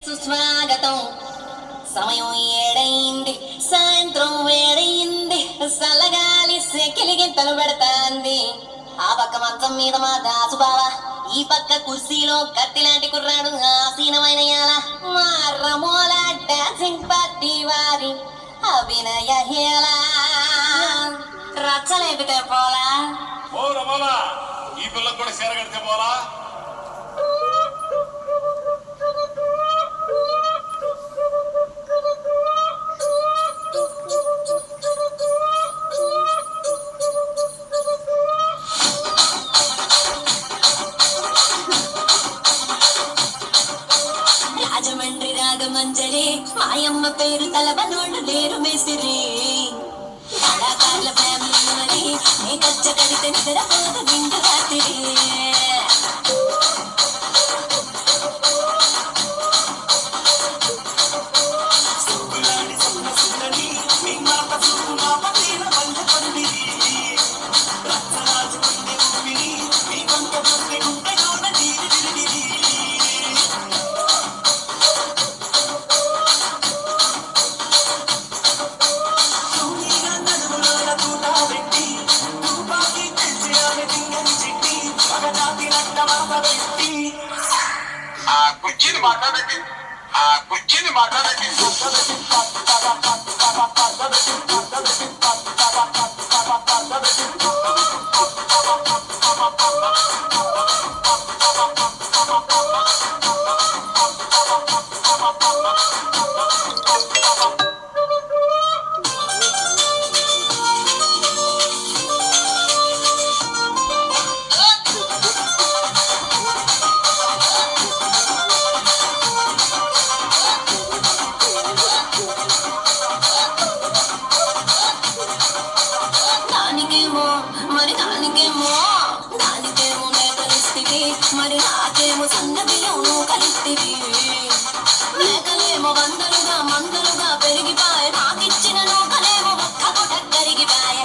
సుస్వాగతం. సమయం ఏడైంది, సాయంత్రం వేడైంది, సల్లగాలి సెకిలిగింతలు పెడతాంది. ఆ పక్క మంచం మీద మా దాసుబావ, ఈ పక్క కుర్సీలో కత్తిలాంటి కుర్రాడు ఆసీనమైన యాల మా రమోల డాన్సింగ్ పార్టీ వారి అభినయ హేళ. రచ్చలేపితే పోలా ఈ పిల్లకు కూడా చీర కడితే పోలా. రాజమండ్రి రాగమంజరి మాయమ్మ పేరు తలవనోళ్ళు లేరు మేసిరి. కళాకారుల ఫ్యామిలీ మరి నీ కచ్చ కడితే నిద్రపోదు నిండు రాత్రి. కుర్చీని మాట్లాడండి, కుర్చీని మాట్లాడండి. దానికేమో మేకలిస్తివి, మరి నాకేమో సన్నబియ్యం కలిస్తివి. మేకలేమో వందలుగా మందలుగా పెరిగిపాయ, నాకిచ్చిన నూకలేమో ఒక్క పూట కరిగిపాయ.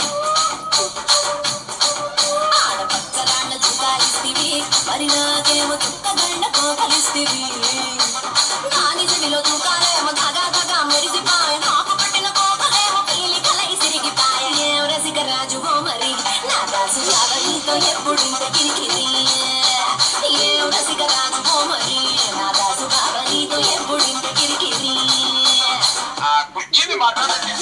ఆడపచ్చరాళ్ళ చుకాలిస్తివి, మరి నాకేమో చుక్కగండ కోకలిస్తివి. నాని చెవిలో చుకాలేమో దగా దగా మెరిసిపాయ, నాకు పట్టిన కోకలేమో పీలి కలై సిరిగిపాయ. ఏం రసిక రాజువో మరి నా దాసు నీతో ఎప్పుడింత కిరికిరి. ఏం రసిక రాజువో మరి నా దాసు బాబా నీతో ఎప్పుడింత కిరికిరి. కుర్చీని మాట్లాడండి.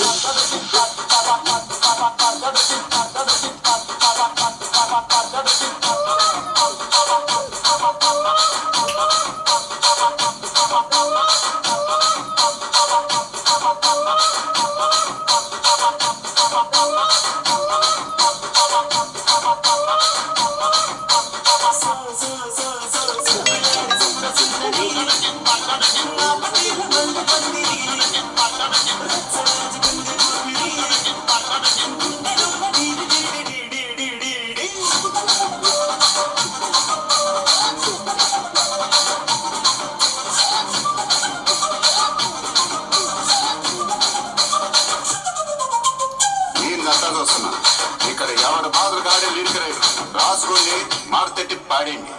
ఇక్కడ ఎవరి బాధలు కాడే లిరిక్ రైటర్ రాసుకోండి, మాడతెట్టి పాడండి.